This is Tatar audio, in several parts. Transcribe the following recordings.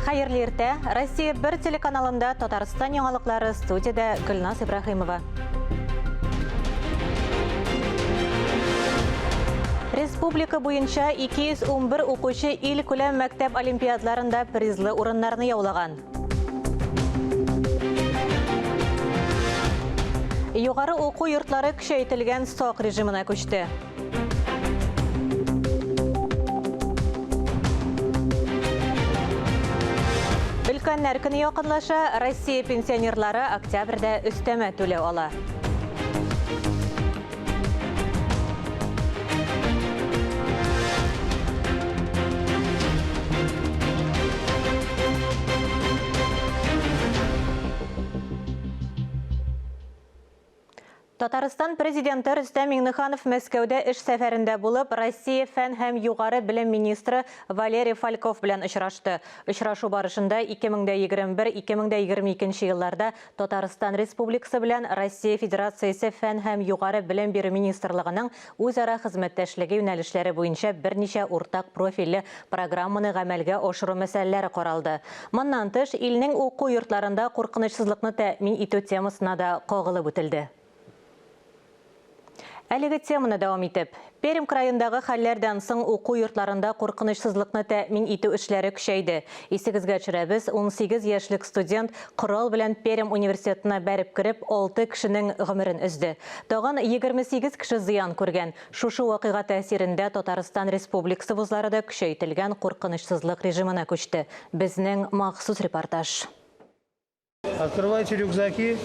Хайырлы иртә. Россия 1 телеканалында Татарстан яңалыклары, студияда Гүлназ Ибрахимова. Республика буенча 211 укучы ил күләм мәктәп олимпиадларында призлы урыннарны яулаган. Югары уку йортлары көчәйтелгән сак режимына күчте. Өлкәннәр көне якынлаша, Россия пенсионерлары октябрьдә өстәмә түләү ала. Татарстан президенты Рөстәм Миңнеханов Мәскәүдә эш сәфәрендә булып, Россия фән һәм югары белем министры Валерий Фальков белән очрашты. Очрашу барышында 2021-2022 елларда Татарстан Республикасы белән Россия Федерациясе фән һәм югары белем бирү министрлыгының үзара хезмәттәшлеге юнәлешләре буенча берничә уртак профильле программаны гамәлгә ашыру мәсьәләләре каралды. Моннан тыш, илнең уку йортларында куркынычсызлыкны тәэмин итү темасына да кагылып үтелде. Әлеге теманы дәвам итеп, Пермь крайындагы хәлләрдән соң уку йортларында куркынычсызлыкны тәэмин итү эшләре көчәйде. Исегезгә төшерәбез, 18 яшьлек студент корал белән Пермь университетына бәреп кирип, 6 кешенең гомерен өзде. Тагын 28 кеше зыян күргән. Шушы вакыйга тәэсирендә Татарстан Республикасы вузлары да көчәйтелгән куркынычсызлык режимына күчте. Безнең махсус репортаж. Открывайте рюкзаки.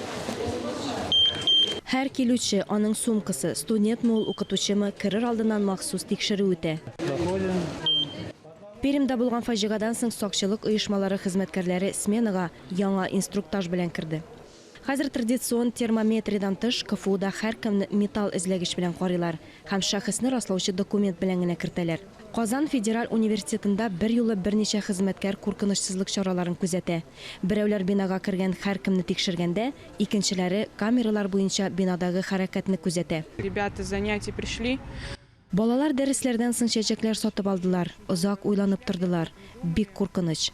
Һәр килүче, аның сумкасы, студентмы ул, укытучымы, керер алдынан махсус тикшерү үтә. Пермьдә булган фаҗигадан соң сакчылык оешмалары хезмәткәрләре сменага яңа инструктаж белән кирде. Хәзер традицион термометридан тыш КФУда һәркемне металл эзләгеч белән карыйлар һәм шәхесне раслаучы документ белән генә кертәләр. Казан федераль университетында бер юлы берничә хезмәткәр куркынычсызлык чараларын күзәтә. Берәүләр бинага кергән һәркемне тикшергәндә, икенчеләре камералар буенча бинадагы хәрәкәтне күзәтә. Ребята занятия пришли. Балалар дәресләрдән соң чәчәкләр сатып алдылар, озак уйланып тордылар. Бик куркыныч.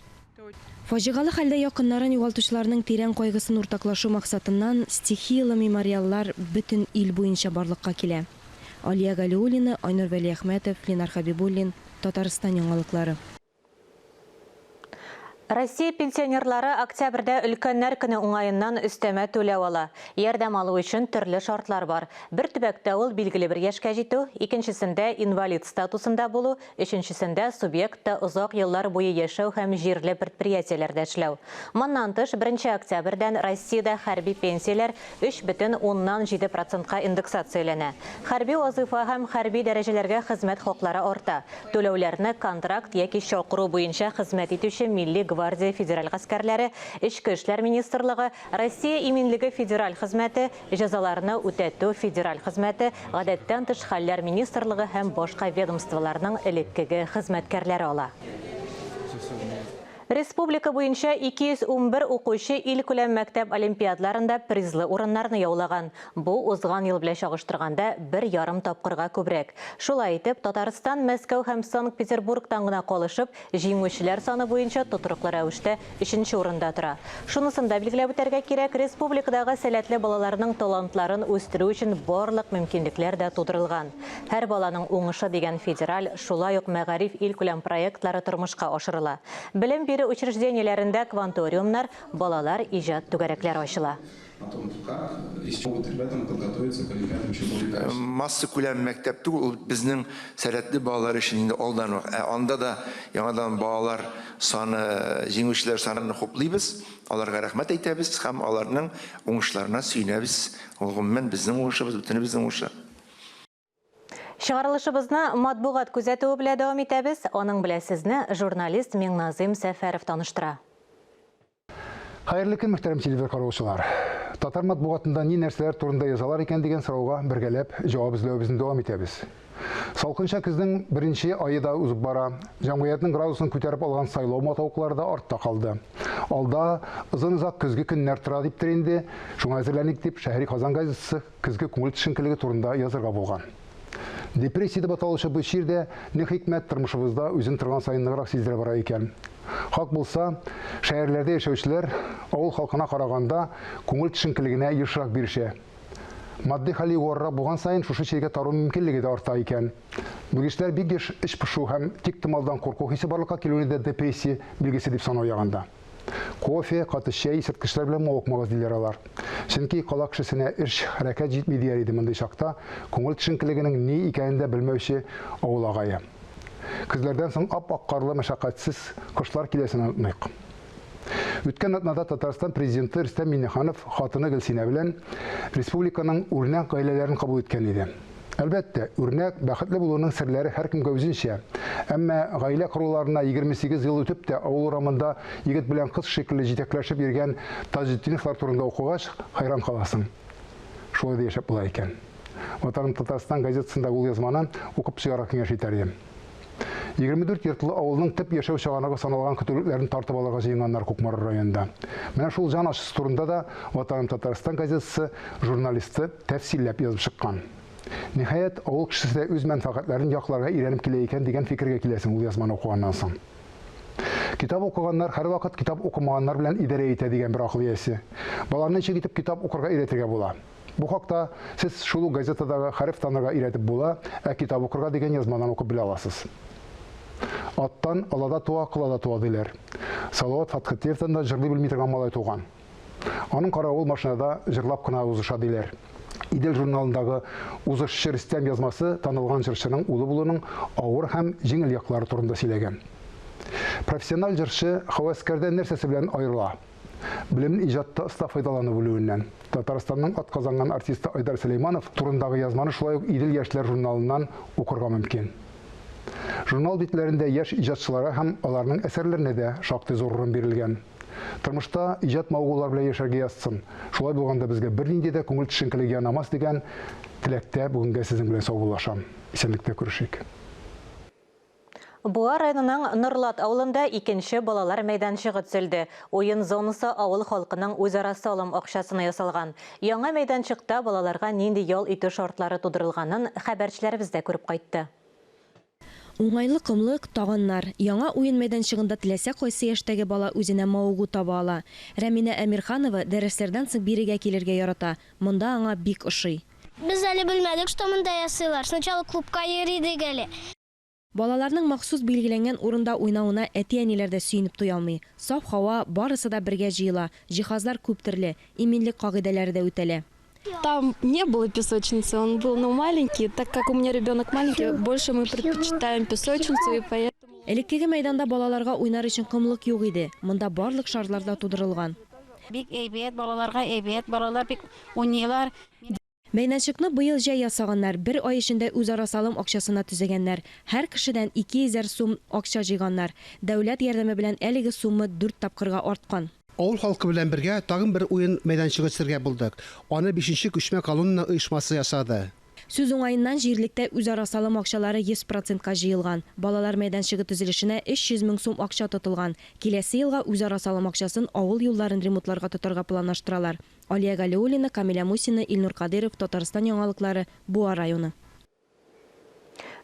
Фаҗигалы хәлдә якыннарын югалтучыларның тирән кайгысын уртаклашу максатыннан стихиялы мемориаллар бөтен ил буенча барлыкка килә. Алия Галиуллина, Айнур Вәлиәхмәтов, Ленар Хабибуллин, Татарстан яңалыклары. Россия пенсионерлары октябрьдә өлкәннәр көне уңайыннан өстәмә түләү ала. Ярдәм алу өчен төрле шартлар бар. Бер төбәктә ул билгеле бер яшькә җитү, икенчесендә инвалид статусында булу, өченчесендә субъектта озак еллар буе яшәү һәм җирле предприятиеләрдә эшләү. Моннан тыш 1 октябрьдән Россиядә хәрби пенсияләр 3,7% индексацияләнә. Хәрби вазыйфа һәм хәрби дәрәҗәләргә хезмәт хаклары арта. Түләүләрне контракт яки чакыру буенча хезмәт итүче милли гвардия федераль гаскәрләре, Эчке эшләр министрлыгы, Россия иминлеге федераль хезмәте, җәзаларны үтәтү федераль хезмәте, гадәттән тыш хәлләр министрлыгы һәм башка ведомстволарның элеккеге хезмәткәрләре ала. Республика буенча 211 укучы ил күләм мәктәп олимпиадларында призлы урыннарны яулаган. Бу узган ел белән чагыштырганда 1,5 тапкырга күбрәк. Шулай итеп, Татарстан, Мәскәү һәм Санкт-Петербургтан гына калышып, җиңүчеләр саны буенча тотрыклы рәвештә 3нче урында тора. Шунысын да билгеләп үтәргә кирәк, республикадагы сәләтле балаларның талантларын үстерү өчен барлык мөмкинлекләр дә тудырылган. Һәр баланың уңышы дигән федераль, шулай ук мәгариф ил күләм проектлары тормышка ашырыла. Белем бирү учреждениеләрендә кванториумнар, балалар иҗат түгәрәкләре ачыла. Масса күләм мәктәптә ул безнең сәләтле балалар өчен инде алдан анда да яңадан балалар саны, җиңүчеләр санын хуплыйбыз. Аларга рәхмәт әйтәбез һәм аларның уңышларына сөенәбез. Ул гомумән безнең уңышыбыз, бүтән безнең уңышы. Чыгарылышыбызны матбугат күзәтүе белән дәвам итәбез. Аның белән сезне журналист Миңназым Сәфәров таныштыра. Хәерле көн, мөхтәрәм телевизор караучылар. Татар матбугатында ни нәрсәләр турында язалар икән дигән сорауга бергәләп җавап эзләүебезне дәвам итәбез. Салкынча көзнең 1нче айда узып бара. Җәмгыятьнең градусын күтәреп алган сайлау матауклары да артта калды. Алда озын-озак көзге көннәр тора диптер инде. Шуңа әзерләнек дип Шәһри Казан газетасы көзге күңел төшенкелеге турында язырга булган. Депрессия деп аталушы бұл шерде не хикмет тормышыбызда үзен торган сайынныграк сиздерә бара икән. Хак булса, шәһәрләрдә яшәүчеләр авыл халкына караганда күңел төшенкелегенә ешрак бирешә. Матди хәли югарырак булган сайын шушы чиргә тару мөмкинлеге дә арта икән. Белгечләр бик еш эш пышу һәм тиктималдан курку хисе барлыкка килүне дә депрессия билгесе дип санау ягында. Кофе, каты чәй, исерткечләр белән мавыкмагыз диләр алар. Чөнки кала кешесенә эш хәрәкәт җитми дияр иде мондый чакта, күңел төшенкелегенең ни икәнен дә белмәүче авыл агае. Күзләрдән соң ап-ак карлы мәшәкатьсез кошлар киләсен онытмыйк. Үткән атнада Татарстан президенты Рөстәм Миңнеханов хатыны Гөлсинә белән республиканың үрнәк гаиләләрен кабул иткән иде. Әлбәттә, үрнәк бәхетле булуның серләре һәркемгә үзенчә. Әмма гаилә коруларына 28 ел үтеп тә авыл урамында егет белән кыз шикелле җитәкләшеп йөргән Таҗетдиновлар турында укыгач, хайран каласың. Шулай да яшәп була икән. Ватаным Татарстан газетасында ул язманы укып чыгарга киңәш итәр идем. 24 йортлы авылның төп яшәү чыганагы саналган көтүлекләрен тартып алырга җыенганнар Кукмар районында. Менә шул җан ачысы турында да Ватаным Татарстан газетасы журналисты тәфсилләп язып чыккан. Ниһаять, авыл кешесе үз мәнфәгатьләрен якларга өйрәнеп килә икән дигән фикергә киләсең ул язманы укыганнан соң. Китап укыганнар һәрвакыт китап укымаганнар белән идарә итә дигән бер акыл иясе. Баларны ничек итеп китап укырга өйрәтергә була? Бу хакта сез шул газетадагы хәреф танырга өйрәтеп була, китап укырга дигән язмадан укып белә аласыз. Аттан алада туа, кылада туа диләр. Салават Фатхетиевтан да җырлый белми торган малай туган. Аның каравыл машинада җырлап кына узыша диләр. Идел журналындагы узышчы Рөстәм язмасы танылган җырчының улы булуның авыр һәм җиңел яклары турында сөйләгән. Профессиональ җырчы хаваскәрдән нәрсәсе белән аерыла? Белемне иҗатта оста файдалану белүеннән. Татарстанның атказанган артисты Айдар Сөләйманов турындагы язманы шулай ук Идел яшьләр журналыннан укырга мөмкин. Журнал битләрендә яшь иҗатчылары һәм аларның әсәрләренә дә шактый зур урын бирелгән. Тормышта иҗат мавыгулар белән яшәргә язсын. Шулай булганда безгә бернинди дә күңел төшенкелеге янамас дигән теләктә бүгенгә сезнең белән саубуллашам. Исәнлектә күрешик. Буа районының Нурлат авылында икенче балалар мәйданчыгы төзелде. Уен зонасы авыл халкының үзара салым акчасына ясалган. Яңа мәйданчыкта балаларга нинди ял итү шартлары тудырылганын хәбәрчеләребез дә күреп кайтты. Уңайлы кымлык, тагыннар. Яңа уен мәйданчыгында теләсә кайсы яшьтәге бала үзенә мавыгу таба ала. Рәминә Әмирханова дәресләрдән соң бирегә килергә ярата. Монда аңа бик ошый. Без әле белмәдек, что монда ясыйлар. Сначала клубка йөридек әле. Балаларның махсус билгеләнгән урында уйнауына әти-әниләр дә сөенеп туя алмый. Саф һава, барысы да бергә җыела. Җиһазлар күп төрле, иминлек кагыйдәләре дә үтәлә. Там не было песочницы, он был маленький. Так как у меня ребенок маленький, больше мы предпочитаем песочницу, и поэтому... Элеккеге мәйданда балаларга уйнар өчен кымлык юк иде. Монда барлык шартлар да тудырылган. Бик әйбәт, балаларга әйбәт, балалар бик уйныйлар. Мәйданчыкны быел җәй ясаганнар, бер ай эчендә үзара салым акчасына төзегәннәр. Һәр кешедән 200 сум акча җыйганнар. Дәүләт ярдәме белән әлеге сумма 4 тапкырга арткан. Авыл халкы белән бергә тагын бер уен мәйданчыгы төзергә булдык. Аны 5-нче күчмә колонна оешмасы ясады. Сүз уңайыннан җирлектә үзара салым акчалары 100%-ка җыелган. Балалар мәйданчыгы төзелешенә 300 мең сум акча тотылган. Киләсе елга үзара салым акчасын авыл юлларын ремонтларга тотарга планлаштыралар. Алия Галиуллина, Камиля Мусина, Илнур Кадыров, Татарстан яңалыклары, Буа районы.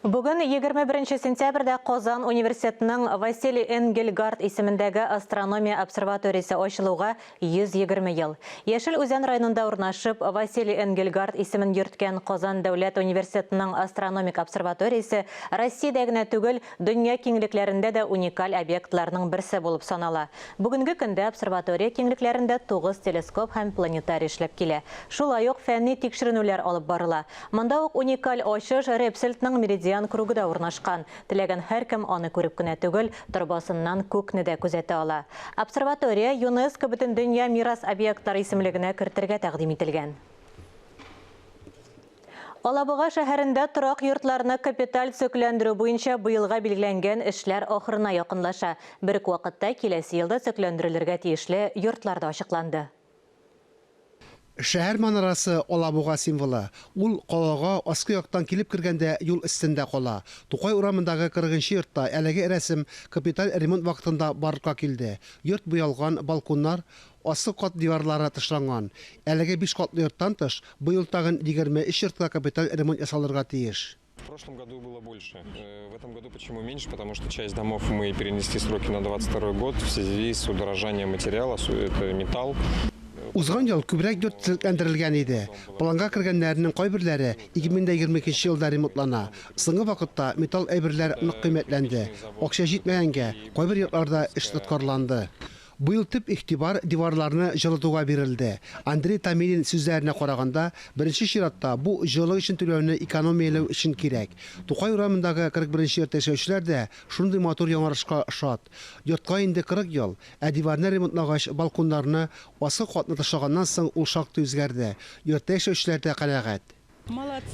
Бүген 21 сентябрьдә Казан университетының Василий Энгельгард исемендәге астрономия обсерваториясе ачылуга 120 ел. Яшел Үзән районында урнашып, Василий Энгельгард исемен йөрткән Казан дәүләт университетының астрономик обсерваториясе Россиядә генә түгел, дөнья киңлекләрендә дә уникаль объектларның берсе булып санала. Бүгенге көндә обсерватория киңлекләрендә 9 телескоп һәм планетарий эшләп килә. Шулай ук фәнни тикшеренүләр алып барыла. Монда ук уникаль ачыш Репсельтның меридиан кругыда урнашкан. Теләгән һәркем аны күреп кенә түгел, торбасыннан күкне дә күзәтә ала. Обсерватория ЮНЕСКО бөтен дөнья мирас объектлары исемлегенә кертергә тәкъдим ителгән. Алабуга шәһәрендә торак йортларны капиталь сөкләндерү буенча быелга билгеләнгән эшләр ахырына якынлаша. Бер үк вакытта киләсе елда сөкләндерелергә тиешле йортлар да ачыкланды. Шәһәр манарасы Алабуга символы. Ул калага аскы яктан килеп кергәндә юл өстендә кала. Тукай урамындагы 40-нчы йортта әлеге рәсем капиталь ремонт вакытында барлыкка килде. Йорт буялган, балконнар, асык кат диварлары тышланган. Әлеге 5 катлы йорттан тыш быел тагын 23 йортка капиталь ремонт ясалырга тиеш. В прошлом году было больше. В этом году почему меньше? Потому что часть домов мы перенесли сроки на 22 год в связи с удорожанием материала, это металл. Узган ел күбрәк йорт төзекләндерелгән иде. Планга кергәннәрнең кайберләре 2022 елда ремонтлана. Соңгы вакытта металл әйберләр нык кыйммәтләнде. Акча җитмәгәнгә кайбер йортларда эш тоткарланды. Bu yıl tüp ihtibar divarlarını жылытуга бирелде. Андрей Тамилин сүзләренә караганда, беренче чиратта бу җылы өчен түләүне экономияләү өчен кирәк. Тукай урамындагы 41-нче йорт яшәүчеләр дә шундый матур яңарышка шат. Йортка инде 40 ел, ә диварны ремонтлагач балконнарны аскы катны ташлаганнан соң ул шактый үзгәрде. Йортта яшәүчеләр дә канәгать.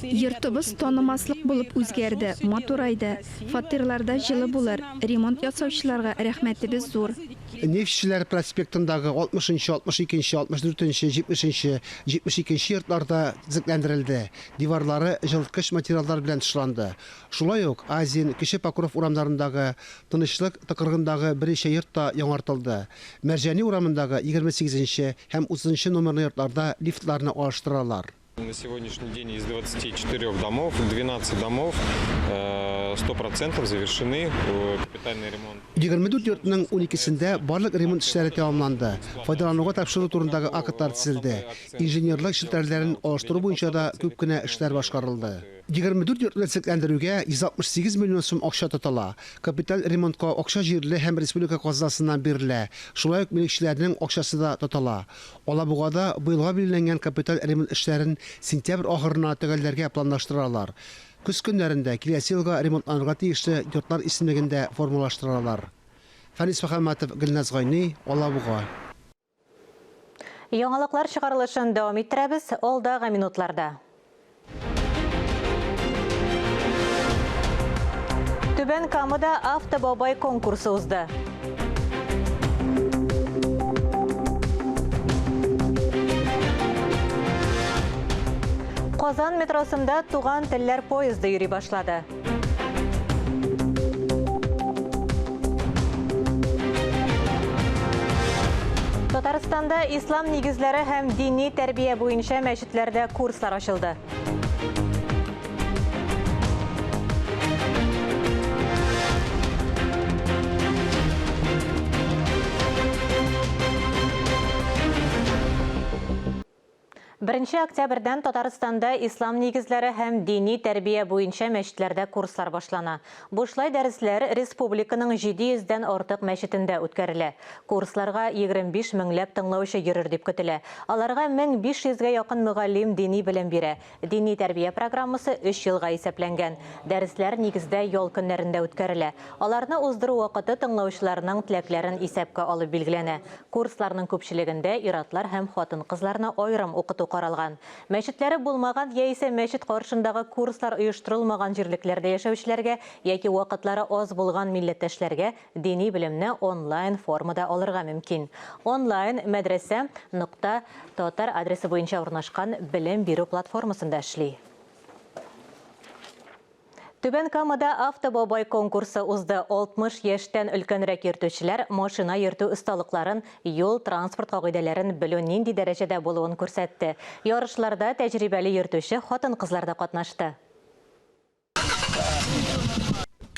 Йортыбыз танымаслык булып үзгәрде, матурайды. Фатирларда җылы булыр. Ремонт ясаучыларга рәхмәтебез зур. Нефтчеләр проспектындагы 60-нчы, 62-нче, 64-нче, 70-нче, 72-нче йортларда төзекләндерелде. Диварлары җылыткыч материаллар белән тышланды. Шулай ук Азин, Кече Покров урамнарындагы Тынычлык тыкыргындагы беренче йорт та яңартылды. Мәрҗәни урамындагы 28-нче һәм 30-нчы номерлы йортларда лифтларны алыштыралар. На сегодняшний день из 24 домов, 12 домов 100% завершены капитальный ремонт. 24 йортның 12-сендә барлык ремонт эшләре тәмамланды. Файдалануга тапшыру турындагы актлар төзелде. Инженерлык челтәрләрен алыштыру буенча да күп кенә эшләр башкарылды. 24 йортны төзекләндерүгә 168 миллион сум акча тотыла. Капиталь ремонтка акча җирле һәм республика казнасыннан бирелә. Шулай ук милекчеләрнең акчасы да тотыла. Алабугада быелга билгеләнгән капиталь ремонт эшләрен сентябрь ахырына төгәлләргә планлаштыралар. Көз көннәрендә киләсе елга ремонтланырга тиешле йортлар исемлегендә формалаштыралар. Фәнис Мөхәммәтов, Гөлназ Гайни, Алабуга. Яңалыклар чыгарылышын дәвам иттерәбез алдагы минутларда. Түбән Камада автобабай конкурсы узды. Казан метросында туган телләр поезды йөри башлады. Татарстанда ислам нигезләре һәм дини тәрбия буенча мәчетләрдә курслар ачылды. Беренче октябрьдән Татарстанда ислам нигезләре һәм дини тәрбия буенча мәчетләрдә курслар башлана. Бушлай дәресләр республиканың 700-дән артык мәчетендә үткәрелә. Курсларга 25 меңләп тыңлаучы йөрер дип көтелә. Аларга 1500-гә якын мөгаллим дини белем бирә. Дини тәрбия программасы 3 елга исәпләнгән. Дәресләр нигездә ял көннәрендә үткәрелә. Аларны уздыру вакыты тыңлаучыларның теләкләрен исәпкә алып билгеләнә. Курсларның күпчелегендә ир-атлар һәм хатын-кызларны айрым укыту каралган. Мәчетләре булмаган яисә мәчет каршындагы курслар оештырылмаган җирлекләрдә яшәүчеләргә яки вакытлары аз булган милләттәшләргә дини белемне онлайн формада алырга мөмкин. Онлайн madrasa.tatar адресы буенча урнашкан белем бирү платформасында эшли. Түбән Камада автобабай конкурсы узды. 60 яшьтән өлкәнрәк йөртүчеләр машина йөртү осталыкларын, юл транспорт кагыйдәләрен белү нинди дәрәҗәдә булуын күрсәтте. Ярышларда тәҗрибәле йөртүче хатын-кызлар да катнашты.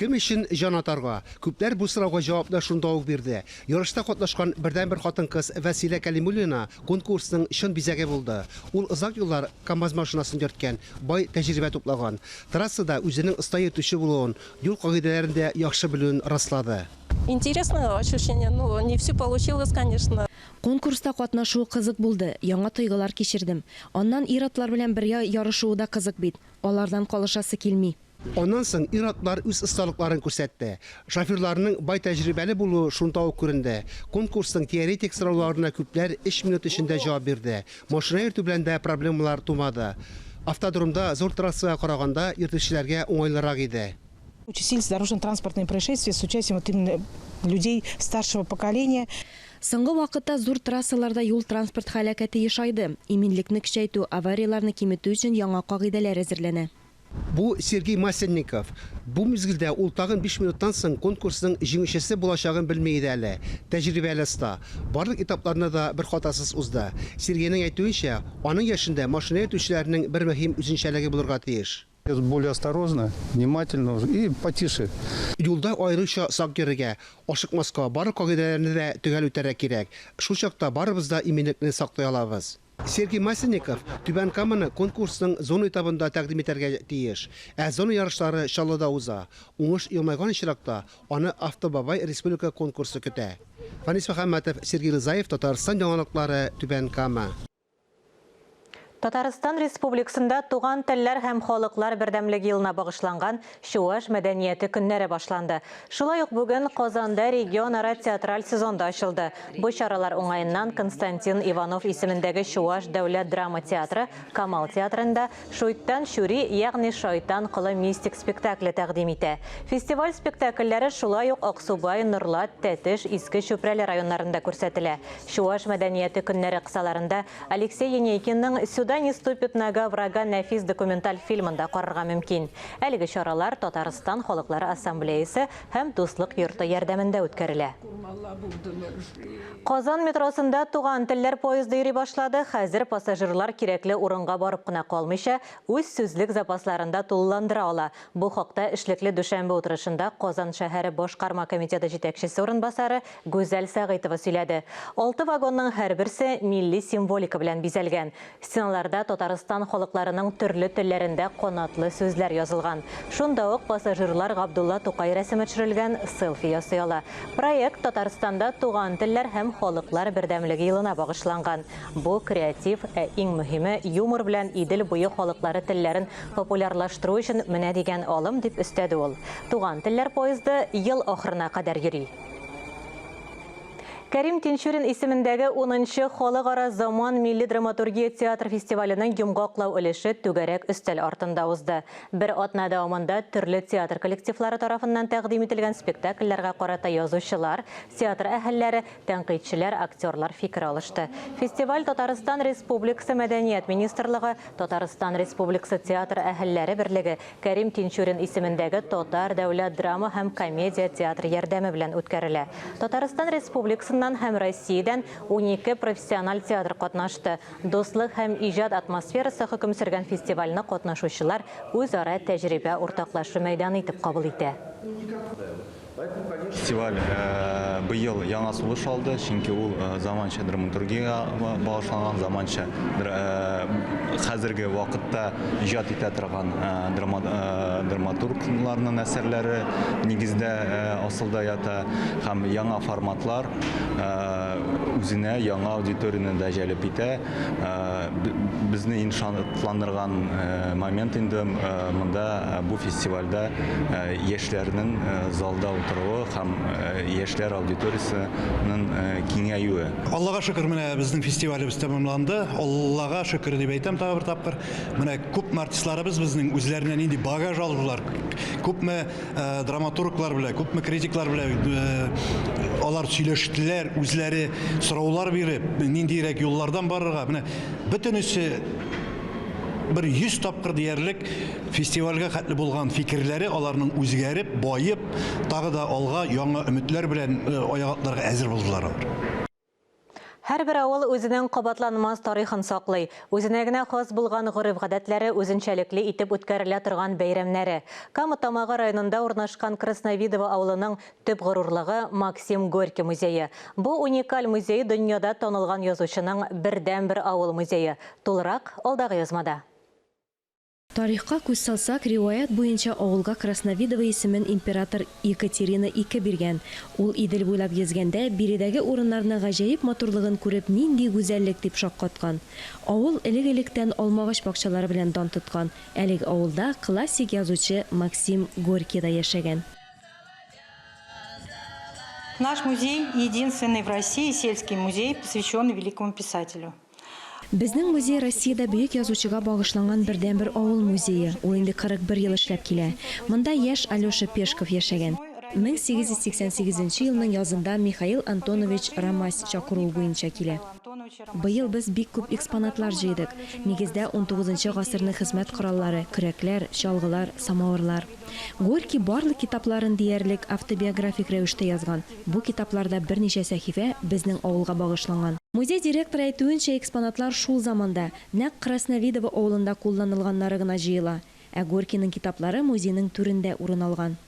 Кем өчен җан атарга? Күпләр бу сорауга җавапны шунда ук бирде. Ярышта катнашкан бердән-бер хатын-кыз Василия Калимуллина конкурсның чын бизәге булды. Ул озак еллар КамАЗ машинасын йөрткән, бай тәҗрибә туплаган. Трассада үзенең оста йөртүче булуын, юл кагыйдәләрендә яхшы белүен раслады. Интересное ощущение, но не все получилось, конечно. Конкурста катнашу кызык булды. Яңа тойгылар кичердем. Аннан ир-атлар белән бергә ярышуу да кызык бит. Алардан калышасы килми. Оннан соң ир-атлар үз осталыкларын күрсәтте. Шоферларның бай тәҗрибәле булуы шунда ук күренде. Конкурсның теоретик сорауларына күпләр 3 минут эчендә җавап бирде. Машина йөртү белән дә проблемалар тумады. Автодромда зур трассага караганда йөртүчеләргә уңайлырак иде. Участились дорожно-транспортные происшествия с участием вот именно людей старшего поколения. Соңгы вакытта зур трассаларда юл транспорт һәлакәте ешайды. Иминлекне көчәйтү, аварияларны киметү өчен яңа кагыйдәләр әзерләнә. Бу Сергей Масленников. Бу мизгилдә ул тагын 5 минуттан соң конкурсның җиңүчесе булачагын белми иде әле. Тәҗрибәле уста. Барлык этапларны да бер хатасыз узды. Сергейның әйтүенчә, аның яшендә машина йөртүчеләрнең бер мөһим үзенчәлеге булырга тиеш. Более осторожно, внимательно и потише. Юлда айрыша сак йөрергә, ашыкмаска, барлык кагыйдәләрне дә төгәл үтәргә кирәк. Шул чакта барыбыз да иминлекне саклый алабыз. Сергей Масленников Түбән Каманы конкурсның зона этабында тәкъдим итәргә тиеш. Зона ярышлары Чаллыда уза. Уңыш елмайган очракта аны Автобабай республика конкурсы көтә. Фанис Мөхәммәтов, Сергей Рызаев, Татарстан яңалыклары, Түбән Кама. Татарстан Республикасында туган телләр һәм халыклар бердәмлеге елына багышланган Чуаш мәдәнияте көннәре башланды. Шулай ук бүген Казанда регионара театраль сезонда ачылды. Бу чаралар уңаеннан Константин Иванов исемендәге Чуаш дәүләт драма театры Камал театрында Шуйттан Шури, ягъни Шайтан кылы мистик спектакле тәкъдим итә. Фестиваль спектакльләре шулай ук Аксубай, Нурлат, Тәтеш, Иске Чүпрәле районнарында күрсәтелә. Чуаш мәдәнияте көннәре кысаларында Алексей Енейкинның «Сюда не ступит нога врага» нәфис документаль фильмында карарга мөмкин. Әлеге чаралар Татарстан халыклары ассамблеясы һәм дуслык йорты ярдәмендә үткәрелә. Казан метросында туган телләр поезды йөри башлады. Хәзер пассажирлар кирәкле урынга барып кына калмыйча, үз сүзлек запасларында тулыландыра ала. Бу хакта эшлекле дүшәмбе утырышында Казан шәһәре башкарма комитеты җитәкчесе урынбасары Гүзәл Сәгыйтова сөйләде. 6 вагонның һәрберсе милли символика белән бизәлгән. Стеналарда Татарстан халыкларының төрле телләрендә канатлы сүзләр язылган. Шунда ук пассажирлар Габдулла Тукай рәсеме төшерелгән селфи ясый ала. Проект Татарстанда туган телләр һәм халыклар бердәмлеге елына багышланган. Бу креатив, иң мөһиме, юмор белән Идел буе халыклары телләрен популярлаштыру өчен менә дигән алым дип өстәде ул. Туган телләр поезды ел ахырына кадәр йөри. Кәрим Тинчурин исемендәге 10-нчы халыкара заман милли драматургия театр фестиваленең йомгаклау өлеше түгәрәк өстәл артында узды. Бер атна дәвамында төрле театр коллективлары тарафыннан тәкъдим ителгән спектакльләргә карата язучылар, театр әһелләре, тәнкыйтьчеләр, актерлар фикер алышты. Фестиваль Татарстан Республикасы Мәдәният министрлыгы, Татарстан Республикасы театр әһелләре берлеге, Кәрим Тинчурин исемендәге Татар дәүләт драма һәм комедия театры ярдәме белән үткәрелә. Татарстан Республикасы һәм Россиядән 12 профессиональ театр катнашты. Дуслык һәм иҗат атмосферасы хөкем сөргән фестивальне катнашучылар үзара тәҗрибә уртаклашу мәйданы итеп кабул итә. Фестиваль быел яңа сулыш алды, чөнки ул заманча драматургия багышланган, заманча хәзерге вакытта иҗат итә торган драматургларның әсәрләре нигездә асылда ята һәм яңа форматлар үзенә яңа аудиторияны да җәлеп итә. Безне иншатландырган момент инде монда бу фестивальдә яшьләрнең залда утыруы һәм яшьләр аудиториясының киңәюе. Аллага шөкер, менә безнең фестивалебез тәмамланды. Аллага шөкер дип әйтәм тагы бер тапкыр. Менә күп артистларыбыз безнең үзләреннән инде багаж алдылар. Күпме драматурглар белән, күпме критиклар белән алар сөйләштеләр, үзләре сораулар биреп, ниндирәк юллардан барырга. Менә бөтенесе bir 100 тапкыр диярлек фестивальгә хәтле булган фикерләре аларның үзгәреп, байып, тагы да алга яңа өметләр белән аякларга әзер булдылар. Һәрбер авыл үзенең кабатланмас тарихын саклый. Үзенә генә хас булган гореф-гадәтләре үзенчәлекле итеп үткәрелә торган бәйрәмнәре. Кама Тамагы районында урнашкан Красновидово авылының төп горурлыгы Максим Горький музее. Бу уникаль музей дөньяда танылган язучының бердән-бер авыл музее. Тулырак алдагы язмада. Тарихка күз салсак, риваят буенча авылга Красновидово исемен император Екатерина II биргән. Ул Идел буйлап гезгәндә биредәге урыннарны гаҗәеп матурлыгын күреп, нинди гүзәллек дип шаккаткан. Авыл элек-электән алмагач бакчалары белән дан тоткан. Әлеге авылда классик язучы Максим Горький да яшәгән. Наш музей единственный в России сельский музей, посвященный великому писателю. Безнең музей Россиядә бөек язучыга багышланган бердән-бер авыл музее. Ул инде 41 ел эшләп килә. Монда яшь Алёша Пешков яшәгән. 1888 елның язында Михаил Антонович Рамась чакыруы буенча килә. Быел без бик күп экспонатлар җыйдык. Нигездә 19 гасырның хезмәт кораллары, көрәкләр, чалгылар, самавырлар. Горький барлык китапларын диярлек автобиографик рәвештә язган. Бу китапларда берничә сәхифә безнең авылга багышланган. Музей директоры әйтүенчә, экспонатлар шул заманда нәкъ Красновидово авылында кулланылганнары гына җыела. Ә Горькийның китаплары музейның түрендә урын алган.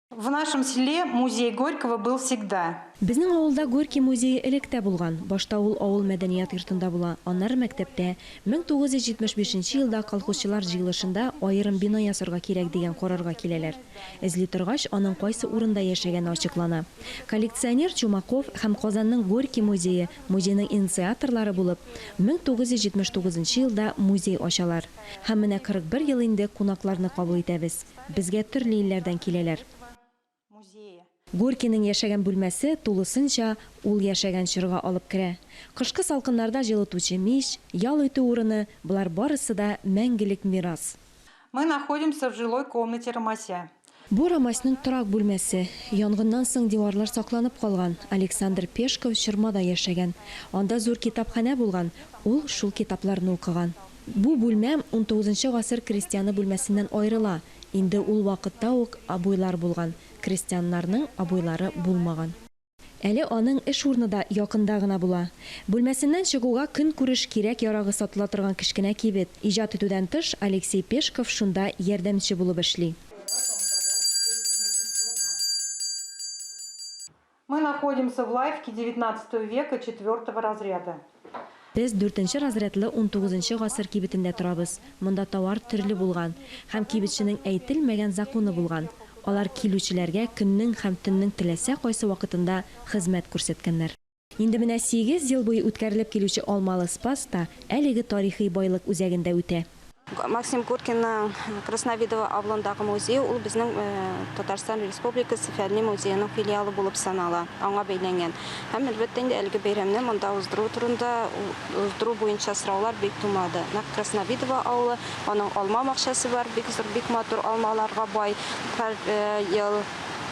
В нашем селе музей Горького был всегда. Безнең авылда Горький музее электә булган. Башта ул авыл мәдәният йортында була. Аннары мәктәптә 1975 елда колхозчылар җыелышында аерым бина ясарга кирәк дигән карарга киләләр. Эзли торгач, аның кайсы урында яшәгәне ачыклана. Коллекционер Чумаков һәм Казанның Горький музее музейның инициаторлары булып, 1979 елда музей ачалар. Һәм менә 41 ел инде кунакларны кабул итәбез. Безгә төрле илләрдән киләләр. Горькийның яшәгән бүлмәсе тулысынча ул яшәгән чорга алып керә. Кышкы салкыннарда җылытучы мич, ял итү урыны, булар барысы да мәңгелек мирас. Мы находимся в жилой комнате Ромася. Бу Ромасның торак бүлмәсе. Янгыннан соң диварлар сакланып калган. Александр Пешков чормада яшәгән. Анда зур китапханә булган. Ул шул китапларны укыган. Бу бүлмә 19 гасыр крестьяны бүлмәсеннән аерыла. Инде ул вакытта ук абуйлар булган. Крестьяннарның абуйлары булмаган. Әле аның эш урыны да якында гына була. Бүлмәсеннән чыгуга көн күреш кирәк ярагы сатыла торган кечкенә кибет. Иҗат итүдән тыш Алексей Пешков шунда ярдәмче булып эшли. Мы находимся в лавке 19 века 4 разряда. Без 4-нче разрядлы 19 гасыр кибетендә торабыз. Монда товар төрле булган һәм кибетченең әйтелмәгән законы булган. Алар килүчеләргә көннең һәм төннең теләсә кайсы вакытында хезмәт күрсәткәннәр. Инде менә 8 ел буе үткәрелеп килүче Алмалы спаста әлеге тарихи байлык үзәгендә үтә. Максим Горькийның Красновидово авылындагы музей ул безнең Татарстан Республикасы Фәнни музейының филиалы булып санала. Аңа бәйләнгән. Һәм әлбәттә инде әлеге бәйрәмне монда уздыру турында уздыру буенча сораулар бик тумады. Красновидово авылы, аның алма бакчасы бар, бик зур, бик матур алмаларга бай. Һәр ел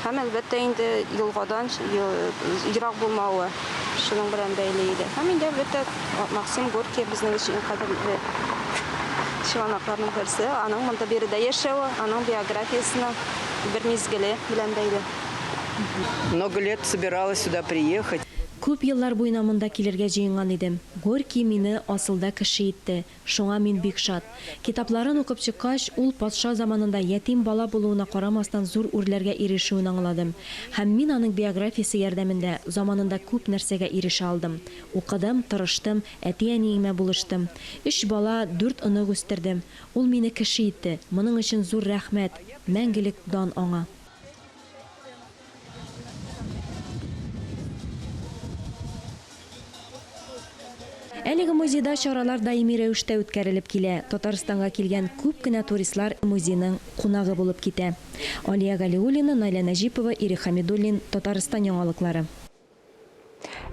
һәм әлбәттә инде елгадан ерак булмавы шуның белән бәйле иде. Һәм инде әлбәттә Максим Горький безнең өчен кадерле чыганакларның берсе, аның монда биредә яшәүе, аның биографиясына бер мизгеле белән бәйле. Много лет собиралась сюда приехать. Күп еллар буена монда килергә җыенган идем. Горький мине асылда кеше итте. Шуңа мин бик шат. Китапларын укып чыккач, ул патша заманында ятим бала булуына карамастан зур үрләргә ирешүен аңладым. Һәм мин аның биографиясе ярдәмендә заманында күп нәрсәгә ирешә алдым. Укыдым, тырыштым, әти-әниемә булыштым. 3 бала, 4 онык үстердем. Ул мине кеше итте. Моның өчен зур рәхмәт. Мәңгелек дан аңа. Әлеге музейда чаралар даими рәвештә үткәрелеп килә. Татарстанга килгән күп кенә туристлар музейның кунагы булып китә. Алия Галиуллина, Найля Нәҗипова, Ирек Хамидуллин, Татарстан яңалыклары.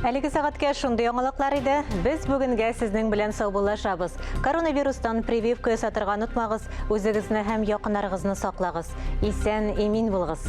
Әлеге сәгатькә шундый яңалыклар иде. Без бүгенгә сезнең белән саубуллашабыз. Коронавирустан прививка ясатырга онытмагыз, үзегезне һәм якыннарыгызны саклагыз. Исән, имин булыгыз.